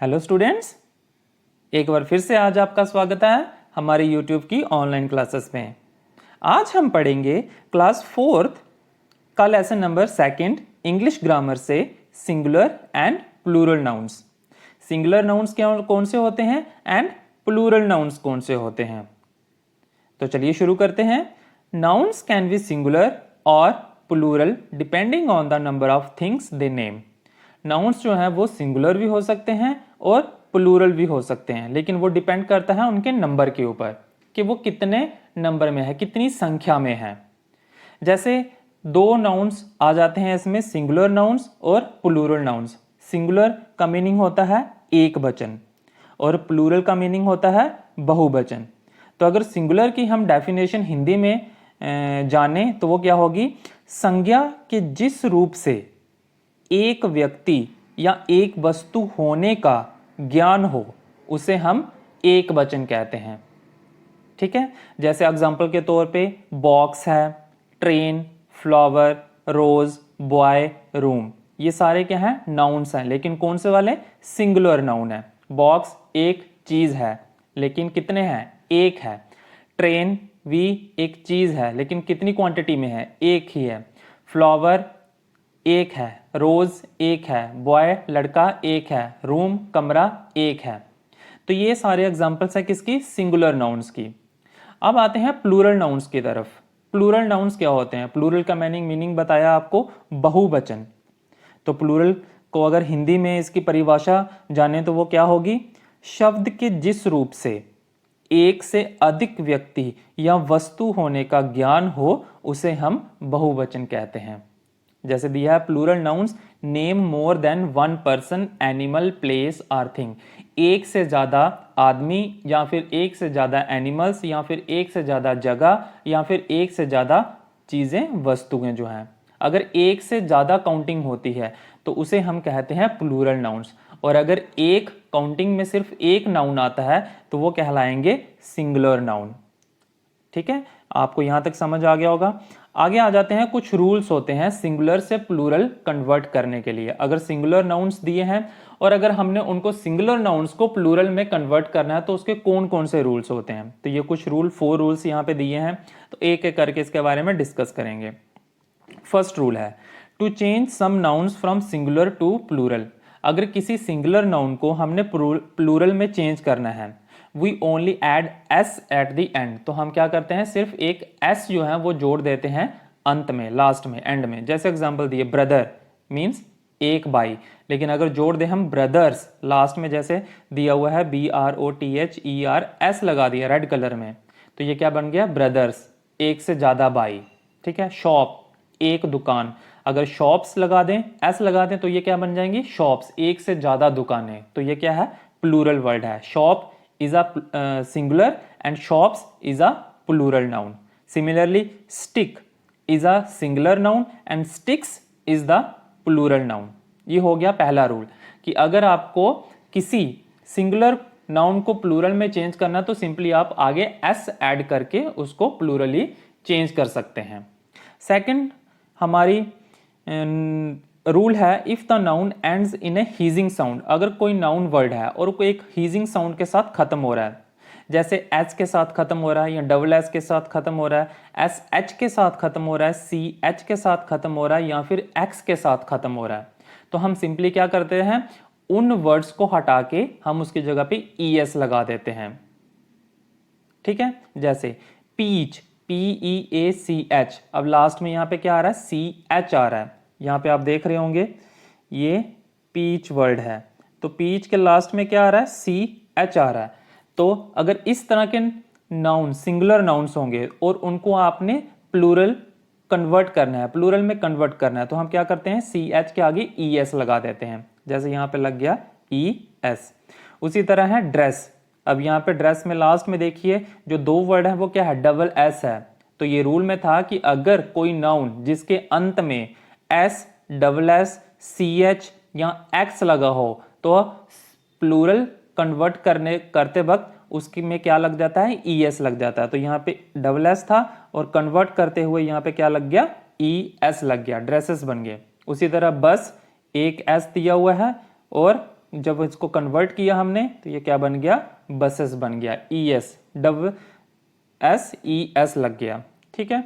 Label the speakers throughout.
Speaker 1: Hello students, एक बार फिर से आज आपका स्वागत है हमारे यूट्यूब की ऑनलाइन क्लासेस में। आज हम पढ़ेंगे क्लास 4th का लेसन नंबर 2 इंग्लिश ग्रामर से singular and plural nouns. Singular nouns कौन से होते हैं एंड प्लूरल नाउन्स कौन से होते हैं। तो चलिए शुरू करते हैं। नाउन्स कैन बी सिंगुलर और plural depending on the number of things they name. Nouns जो हैं वो सिंगुलर भी हो सकते हैं और प्लूरल भी हो सकते हैं, लेकिन वो डिपेंड करता है उनके नंबर के ऊपर कि वो कितने नंबर में है, कितनी संख्या में है। जैसे दो नाउन्स आ जाते हैं इसमें, सिंगुलर नाउन्स और प्लूरल नाउन्स। सिंगुलर का मीनिंग होता है एक वचन और प्लूरल का मीनिंग होता है बहुवचन। तो अगर सिंगुलर की हम डेफिनेशन हिंदी में जाने तो वो क्या होगी, संज्ञा के जिस रूप से एक व्यक्ति या एक वस्तु होने का ज्ञान हो उसे हम एक वचन कहते हैं। ठीक है, जैसे एग्जांपल के तौर पे बॉक्स है, ट्रेन, फ्लावर, रोज, बॉय, रूम, ये सारे क्या हैं, नाउन्स हैं, लेकिन कौन से वाले, सिंगुलर नाउन है। बॉक्स एक चीज है लेकिन कितने हैं, एक है। ट्रेन भी एक चीज है लेकिन कितनी क्वांटिटी में है, एक ही है। फ्लावर एक है, रोज एक है, बॉय लड़का एक है, रूम कमरा एक है। तो ये सारे एग्जांपल्स हैं किसकी, सिंगुलर नाउन्स की। अब आते हैं प्लूरल नाउन्स की तरफ। प्लूरल नाउन्स क्या होते हैं, प्लूरल का मीनिंग बताया आपको, बहुवचन। तो प्लूरल को अगर हिंदी में इसकी परिभाषा जाने तो वो क्या होगी, शब्द के जिस रूप से एक से अधिक व्यक्ति या वस्तु होने का ज्ञान हो उसे हम बहुवचन कहते हैं। जैसे दिया है plural nouns, name more than one person, animal, place or thing. एक से ज्यादा आदमी या फिर एक से ज्यादा एनिमल्स या फिर एक से ज्यादा जगह या फिर एक से ज्यादा चीजें, वस्तुएं जो हैं, अगर एक से ज्यादा काउंटिंग होती है तो उसे हम कहते हैं प्लूरल नाउन्स। और अगर एक काउंटिंग में सिर्फ एक नाउन आता है तो वो कहलाएंगे सिंगुलर नाउन। ठीक है, आपको यहां तक समझ आ गया होगा। आगे आ जाते हैं, कुछ रूल्स होते हैं सिंगुलर से प्लूरल कन्वर्ट करने के लिए। अगर सिंगुलर नाउन्स दिए हैं और अगर हमने उनको सिंगुलर नाउन्स को प्लूरल में कन्वर्ट करना है तो उसके कौन कौन से रूल्स होते हैं। तो ये कुछ 4 रूल्स यहाँ पे दिए हैं, तो एक एक करके इसके बारे में डिस्कस करेंगे। फर्स्ट रूल है to change some nouns from singular to plural. अगर किसी सिंगुलर नाउन को हमने प्लूरल में चेंज करना है, we only add s at the end, तो हम क्या करते हैं, सिर्फ एक एस जो है वो जोड़ देते हैं अंत में, लास्ट में, एंड में। जैसे एग्जांपल दिए, ब्रदर मींस एक भाई, लेकिन अगर जोड़ दे हम ब्रदर्स लास्ट में, जैसे दिया हुआ है BROTHERS लगा दिया रेड कलर में, तो ये क्या बन गया, ब्रदर्स, एक से ज्यादा भाई। ठीक है, शॉप एक दुकान, अगर शॉप्स लगा दें, एस लगा दें तो ये क्या बन जाएंगी, शॉप्स, एक से ज्यादा दुकानें, तो ये क्या है, प्लूरल वर्ड है। Shop is a singular and shops is a plural noun. Similarly, stick is a singular noun and sticks is the plural noun. ये हो गया पहला रूल कि अगर आपको किसी सिंगुलर नाउन को प्लूरल में चेंज करना तो सिंपली आप आगे s ऐड करके उसको प्लूरली चेंज कर सकते हैं। सेकंड हमारी रूल है, if the noun ends in A हीजिंग sound. अगर कोई नाउन वर्ड है और कोई एक हीजिंग साउंड के साथ खत्म हो रहा है, जैसे एच के साथ खत्म हो रहा है या डबल एस के साथ खत्म हो रहा है, एस एच के साथ खत्म हो रहा है, सी एच के साथ खत्म हो रहा है या फिर एक्स के साथ खत्म हो रहा है, तो हम सिंपली क्या करते हैं, उन वर्ड्स को हटा के हम उसकी जगह पे ES लगा देते हैं। ठीक है, जैसे पीच, PEACH, अब लास्ट में यहाँ पे क्या आ रहा है, CH आ रहा है। यहाँ पे आप देख रहे होंगे ये पीच वर्ड है, तो पीच के लास्ट में क्या आ रहा है, CH आ रहा है। तो अगर इस तरह के नाउन सिंगुलर नाउन्स होंगे और उनको आपने प्लूरल कन्वर्ट करना है, प्लूरल में कन्वर्ट करना है, तो हम क्या करते हैं, CH के आगे ES लगा देते हैं, जैसे यहाँ पे लग गया ES। उसी तरह है ड्रेस, अब यहाँ पे ड्रेस में लास्ट में देखिए जो दो वर्ड है वो क्या है, डबल S है। तो ये रूल में था कि अगर कोई नाउन जिसके अंत में S, डबल S, CH या X लगा हो तो प्लूरल कन्वर्ट करते वक्त उसकी में क्या लग जाता है, ES लग जाता है। तो यहाँ पे डबल S था और कन्वर्ट करते हुए यहाँ पे क्या लग गया, ES लग गया, ड्रेसेस बन गए। उसी तरह बस एक S दिया हुआ है और जब इसको कन्वर्ट किया हमने तो ये क्या बन गया, बसेस बन गया, WSES लग गया। ठीक है,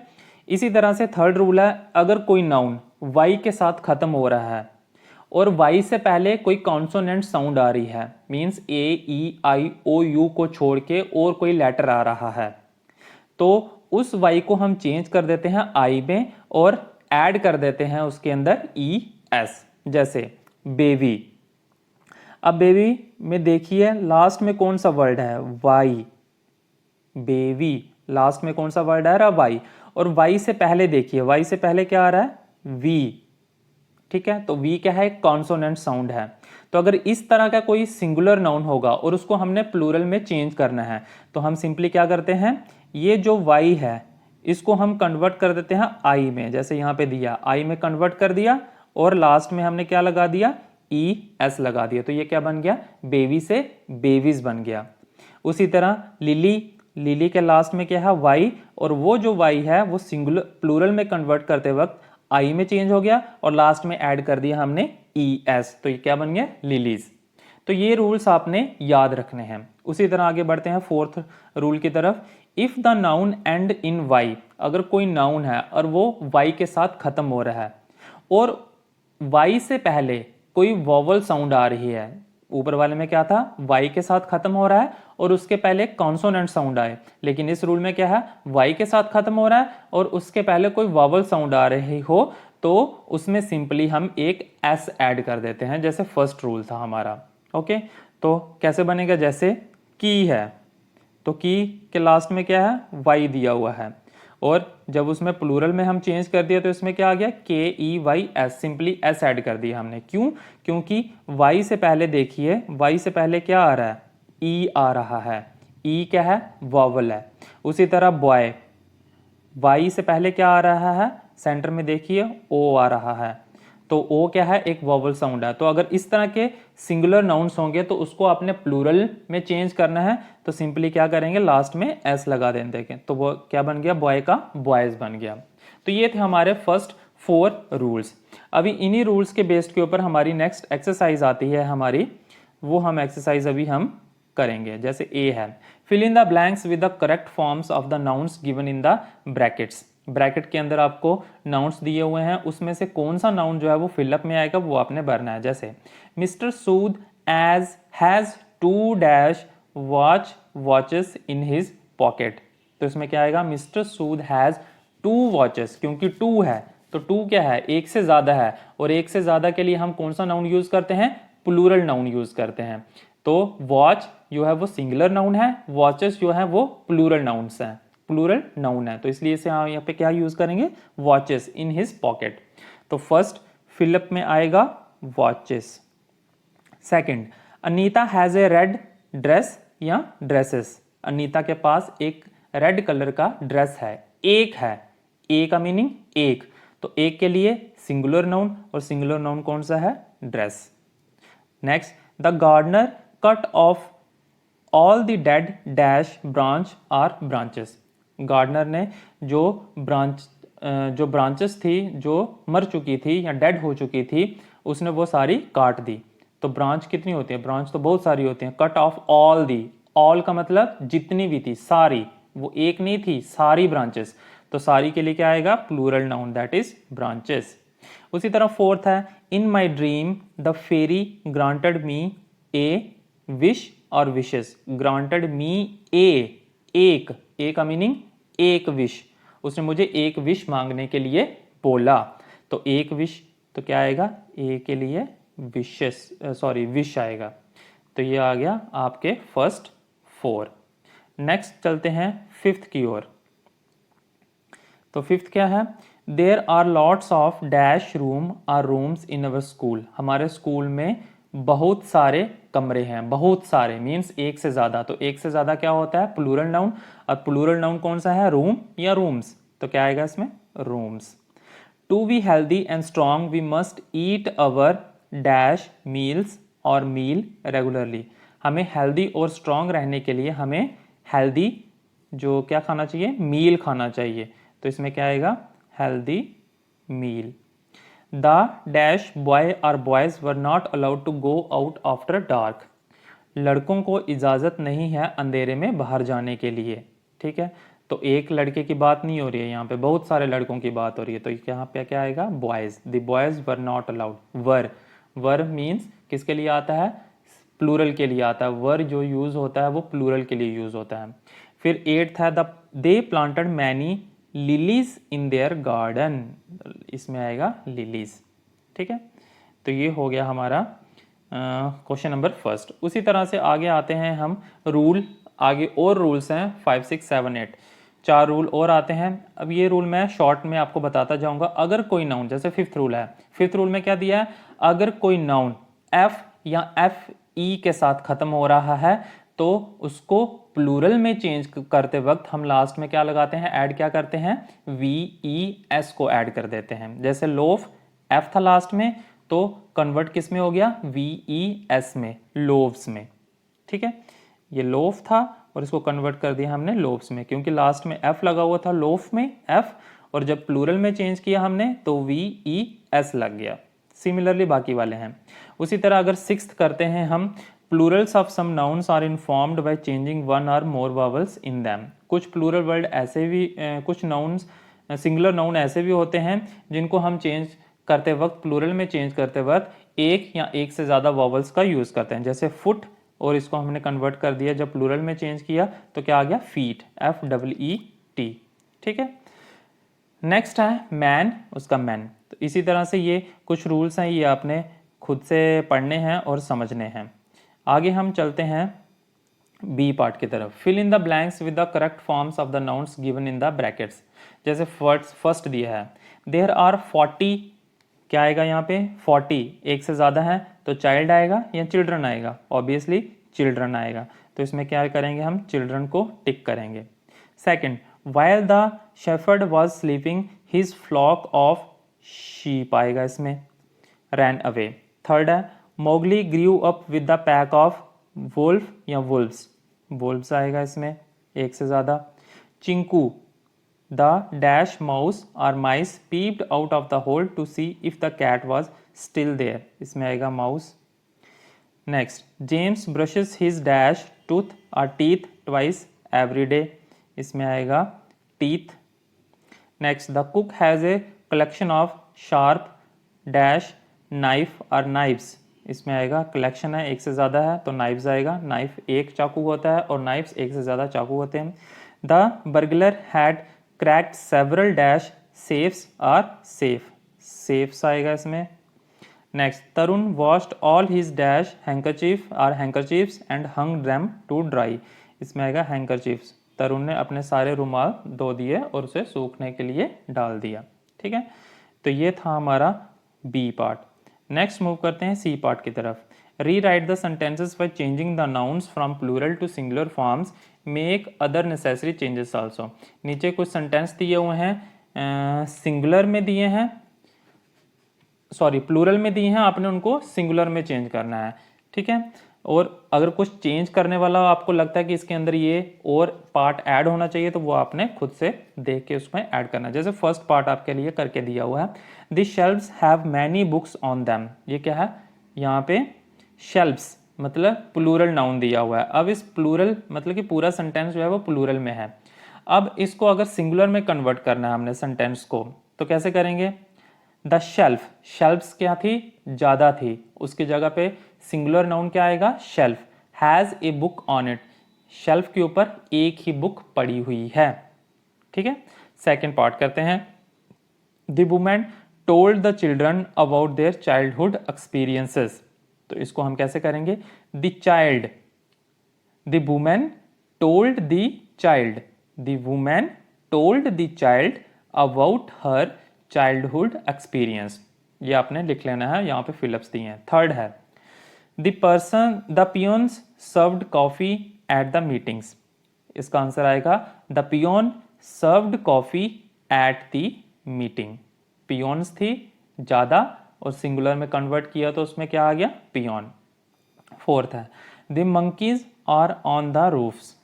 Speaker 1: इसी तरह से थर्ड रूल है, अगर कोई नाउन वाई के साथ खत्म हो रहा है और वाई से पहले कोई कॉन्सोनेंट साउंड आ रही है, मीन्स AEIOU को छोड़ के और कोई लेटर आ रहा है, तो उस वाई को हम चेंज कर देते हैं आई में और ऐड कर देते हैं उसके अंदर ES। जैसे बेबी, अब बेबी में देखिए लास्ट में कौन सा वर्ड है, वाई। बेबी लास्ट में कौन सा वर्ड आ रहा है, वाई। और वाई से पहले देखिए, वाई से पहले क्या आ रहा है, वी। ठीक है, तो वी क्या है, कॉन्सोनेंट साउंड है। तो अगर इस तरह का कोई सिंगुलर नाउन होगा और उसको हमने प्लूरल में चेंज करना है तो हम सिंपली क्या करते हैं, ये जो वाई है इसको हम कन्वर्ट कर देते हैं आई में, जैसे यहाँ पे दिया आई में कन्वर्ट कर दिया और लास्ट में हमने क्या लगा दिया, ES लगा दिया, तो ये क्या बन गया, बेबी से बेबीज बन गया। उसी तरह लिली, लिली के लास्ट में क्या है, वाई, और वो जो वाई है वो सिंगुलर प्लूरल में कन्वर्ट करते वक्त आई में चेंज हो गया और लास्ट में ऐड कर दिया हमने ES, तो ये क्या बन गया, लिलीज। तो ये रूल्स आपने याद रखने हैं। उसी तरह आगे बढ़ते हैं फोर्थ रूल की तरफ। If the noun end in y, अगर कोई नाउन है और वो वाई के साथ खत्म हो रहा है और वाई से पहले कोई वॉवल साउंड आ रही है, ऊपर वाले में क्या था, वाई के साथ खत्म हो रहा है और उसके पहले कॉन्सोनेंट साउंड आए, लेकिन इस रूल में क्या है, वाई के साथ खत्म हो रहा है और उसके पहले कोई वॉवल साउंड आ रही हो तो उसमें सिंपली हम एक S ऐड कर देते हैं, जैसे फर्स्ट रूल था हमारा। ओके, तो कैसे बनेगा, जैसे की है तो की के लास्ट में क्या है, वाई दिया हुआ है और जब उसमें प्लूरल में हम चेंज कर दिया तो इसमें क्या आ गया, KEYS, सिंपली S ऐड कर दिया हमने। क्यों, क्योंकि वाई से पहले देखिए, वाई से पहले क्या आ रहा है, E आ रहा है, E क्या है, वॉवल है। उसी तरह बॉय, वाई से पहले क्या आ रहा है, सेंटर में देखिए O आ रहा है, तो O क्या है, एक वॉवल साउंड है। तो अगर इस तरह के सिंगुलर नाउन्स होंगे तो उसको आपने प्लूरल में चेंज करना है तो सिंपली क्या करेंगे, लास्ट में S लगा देंगे, तो वो क्या बन गया, बॉय का बॉयज बन गया। तो ये थे हमारे फर्स्ट 4 रूल्स। अभी इन्हीं रूल्स के बेस्ड के ऊपर हमारी नेक्स्ट एक्सरसाइज आती है हमारी, वो हम एक्सरसाइज अभी हम करेंगे। जैसे A है, fill in the blanks with the correct forms of the nouns given in the brackets. Bracket के अंदर आपको नाउन्स दिए हुए हैं, उसमें से कौन सा नाउन जो है वो फिलअप में आएगा वो आपने भरना है। जैसे मिस्टर सूद एज has 2 dash watches in his pocket, तो इसमें क्या आएगा, मिस्टर सूद हैज 2 वॉचेस, क्योंकि 2 है तो 2 क्या है, एक से ज्यादा है, और एक से ज्यादा के लिए हम कौन सा नाउन यूज करते हैं, प्लूरल नाउन यूज करते हैं। तो वॉच जो है वो सिंगुलर नाउन है, वॉचेस जो है वो प्लूरल नाउन्स हैं, प्लूरल नाउन है, तो इसलिए इसे यहाँ पे क्या यूज करेंगे, वॉचेस इन हिज पॉकेट। तो फर्स्ट फिलअप में आएगा watches. Second, Anita has a red dress या ड्रेसेस, अनीता के पास एक रेड कलर का ड्रेस है, एक है, ए का मीनिंग एक, तो एक के लिए सिंगुलर नाउन, और सिंगुलर नाउन कौन सा है, dress. Next, the gardener cut off all the dead dash branch or branches, gardener ने जो ब्रांचेस थी जो मर चुकी थी या डेड हो चुकी थी उसने वो सारी काट दी। तो ब्रांच कितनी होती है, ब्रांच तो बहुत सारी होती हैं। Cut off all the, all का मतलब जितनी भी थी, सारी, वो एक नहीं थी, सारी ब्रांचेस, तो सारी के लिए क्या आएगा, plural noun, that is branches. उसी तरह फोर्थ है, in my dream the fairy granted me a wish और विशेस, ग्रांटेड मी ए, एक, ए का मीनिंग एक विश, उसने मुझे एक विश मांगने के लिए बोला, तो एक विश तो क्या आएगा, ए के लिए विशेस, सॉरी विश आएगा। तो ये आ गया आपके फर्स्ट 4। नेक्स्ट चलते हैं फिफ्थ की ओर। तो फिफ्थ क्या है, there are lots of dash room or rooms in our school, हमारे स्कूल में बहुत सारे कमरे हैं, बहुत सारे मीन्स एक से ज्यादा, तो एक से ज्यादा क्या होता है, प्लूरल नाउन, और प्लूरल नाउन कौन सा है, रूम या रूम्स, तो क्या आएगा इसमें, rooms. To be healthy and strong we must eat our dash meals or meal regularly, हमें हेल्दी और स्ट्रॉन्ग रहने के लिए हमें हेल्दी जो क्या खाना चाहिए, मील खाना चाहिए, तो इसमें क्या आएगा, healthy meal. The dash boy और boys were not allowed to go out after dark. लड़कों को इजाज़त नहीं है अंधेरे में बाहर जाने के लिए। ठीक है, तो एक लड़के की बात नहीं हो रही है यहाँ पे, बहुत सारे लड़कों की बात हो रही है। तो यहाँ पे क्या आएगा, boys. The boys were not allowed. Were means किसके लिए आता है, प्लूरल के लिए आता है। वर जो यूज होता है वो प्लूरल के लिए यूज होता है। फिर 8th है they planted many lilies in their garden. इसमें आएगा लिलीज। ठीक है, तो ये हो गया हमारा क्वेश्चन नंबर फर्स्ट। उसी तरह से आगे आते हैं हम रूल। आगे और रूल्स हैं 5, 6, 7, 8, 4 रूल और आते हैं। अब ये रूल मैं शॉर्ट में आपको बताता जाऊंगा। अगर कोई नाउन, जैसे 5th रूल है, 5th रूल में क्या दिया है, अगर कोई नाउन एफ या एफ ई के साथ खत्म हो रहा है तो उसको प्लूरल में चेंज करते वक्त हम लास्ट में क्या लगाते हैं, ऐड क्या करते हैं, वी ई एस को ऐड कर देते हैं। जैसे लोफ, एफ था लास्ट में, तो कन्वर्ट किस में हो गया, वी ई एस में, लोव्स में। ठीक है, ये लोफ था और इसको कन्वर्ट कर दिया हमने लोव्स में, क्योंकि लास्ट में एफ लगा हुआ था लोफ में, एफ, और जब प्लूरल में चेंज किया हमने तो वी ई एस लग गया। सिमिलरली बाकी वाले हैं। उसी तरह अगर 6th करते हैं हम, plurals of some nouns are informed by changing one or more vowels in them. कुछ प्लूरल वर्ड ऐसे भी कुछ नाउन्स, सिंगुलर नाउन ऐसे भी होते हैं जिनको हम चेंज करते वक्त, प्लूरल में चेंज करते वक्त एक या एक से ज़्यादा वॉवल्स का यूज़ करते हैं। जैसे फुट, और इसको हमने कन्वर्ट कर दिया, जब प्लूरल में चेंज किया तो क्या आ गया, फीट, FEET। ठीक है, नेक्स्ट है मैन, उसका मैन। तो इसी तरह से ये कुछ रूल्स हैं, ये आपने खुद से पढ़ने हैं और समझने हैं। आगे हम चलते हैं बी पार्ट की तरफ। Fill in the blanks with the correct forms of the nouns given in the brackets. जैसे फर्स्ट दिया है, देयर आर 40, क्या आएगा यहाँ पे, 40 एक से ज़्यादा है तो चाइल्ड आएगा या चिल्ड्रन आएगा, ऑब्वियसली चिल्ड्रन आएगा। तो इसमें क्या करेंगे, हम चिल्ड्रन को टिक करेंगे। Second, while the shepherd was sleeping his flock of sheep आएगा इसमें, ran away। थर्ड है, Mowgli grew up with the pack of wolf या wolves, wolves आएगा इसमें एक से ज़्यादा। Chinku, the dash mouse or mice peeped out of the hole to see if the cat was still there, इसमें आएगा mouse। Next, James brushes his dash tooth और teeth twice every day, इसमें आएगा teeth. Next, the cook has a collection of sharp dash knife और knifes, इसमें आएगा collection है, एक से ज़्यादा है तो नाइफ्स आएगा। नाइफ एक चाकू होता है और नाइफ्स एक से ज़्यादा चाकू होते हैं। The burglar had cracked several dash safes और सेफ, सेफ्स आएगा इसमें। Next, Tarun washed all his dash handkerchief और handkerchiefs and hung them to dry, इसमें आएगा हैंकरचीफ्स। तरुण ने अपने सारे रुमाल धो दिए और उसे सूखने के लिए डाल दिया। ठीक है, तो ये था हमारा बी पार्ट। नेक्स्ट मूव करते हैं सी पार्ट की तरफ। Rewrite the sentences by changing the nouns from plural to singular forms, make other necessary changes also. नीचे कुछ सेंटेंस दिए हुए हैं, सिंगुलर में दिए हैं, सॉरी प्लूरल में दिए हैं, आपने उनको सिंगुलर में चेंज करना है। ठीक है, और अगर कुछ चेंज करने वाला आपको लगता है कि इसके अंदर ये और पार्ट ऐड होना चाहिए तो वो आपने खुद से देख के उसमें ऐड करना है। जैसे फर्स्ट पार्ट आपके लिए करके दिया हुआ है, the shelves have many books on them, ये क्या है, यहाँ पे शेल्व्स मतलब प्लूरल नाउन दिया हुआ है। अब इस प्लूरल मतलब कि पूरा सेंटेंस जो है वो प्लूरल में है। अब इसको अगर सिंगुलर में कन्वर्ट करना है हमने सेंटेंस को, तो कैसे करेंगे, द शेल्फ, शेल्फ्स क्या थी, ज़्यादा थी, उसकी जगह पे सिंगुलर नाउन क्या आएगा, shelf. Has a book on it, shelf के ऊपर एक ही बुक पड़ी हुई है। ठीक है, सेकेंड पार्ट करते हैं। The women told the children about their childhood experiences, तो इसको हम कैसे करेंगे, the child, the women told the child, the women told the child about her childhood experience, ये आपने लिख लेना है, यहाँ पे फिलअप्स दिए हैं। थर्ड है, the peons served coffee at the meetings, इसका आंसर आएगा the peon served coffee at the meeting. Peons थी ज़्यादा और सिंगुलर में कन्वर्ट किया तो उसमें क्या आ गया, पियोन। फोर्थ है, the monkeys are on the roofs,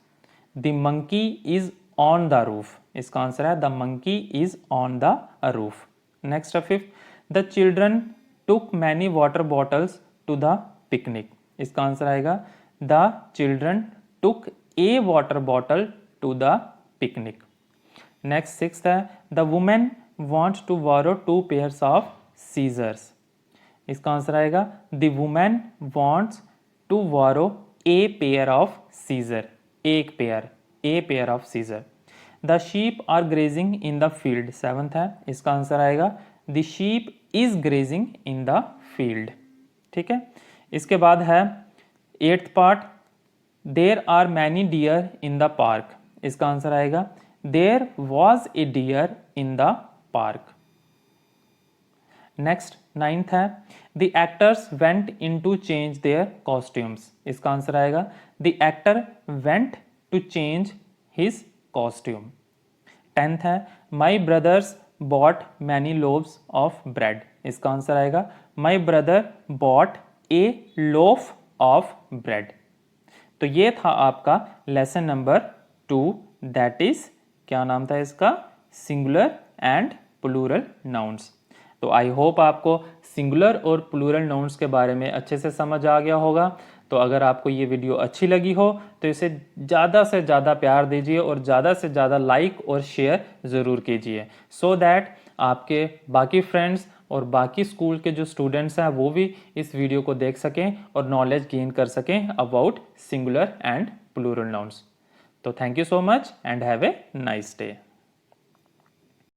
Speaker 1: the monkey is on the roof, इसका आंसर है the monkey is on the roof. Next है fifth, the children took many water bottles to the picnic. इसका answer आएगा the children took a water bottle to the picnic. Next sixth है the women wants to borrow 2 pairs of scissors. इसका answer आएगा the women wants to borrow a pair of scissor. एक पेयर, a pair of scissor. The sheep are grazing in the field. Seventh है, इसका answer आएगा the sheep is grazing in the field. ठीक है, इसके बाद है eighth part, there are many deer in the park. इसका आंसर आएगा there was a deer in the park. Next ninth है the actors went in to change their costumes. इसका answer आएगा the actor went to change his costume. Tenth है my brothers bought many loaves of bread. इसका answer आएगा my brother bought a loaf of bread. तो ये था आपका lesson number 2, that is क्या नाम था इसका, सिंगुलर एंड प्लूरल नाउन्स। तो आई होप आपको सिंगुलर और प्लूरल नाउन्स के बारे में अच्छे से समझ आ गया होगा। तो अगर आपको ये वीडियो अच्छी लगी हो तो इसे ज़्यादा से ज़्यादा प्यार दीजिए और ज़्यादा से ज़्यादा लाइक और शेयर ज़रूर कीजिए, सो दैट आपके बाकी फ्रेंड्स और बाकी स्कूल के जो स्टूडेंट्स हैं वो भी इस वीडियो को देख सकें और नॉलेज गेन कर सकें about singular and plural nouns. तो thank you so much and have a nice day.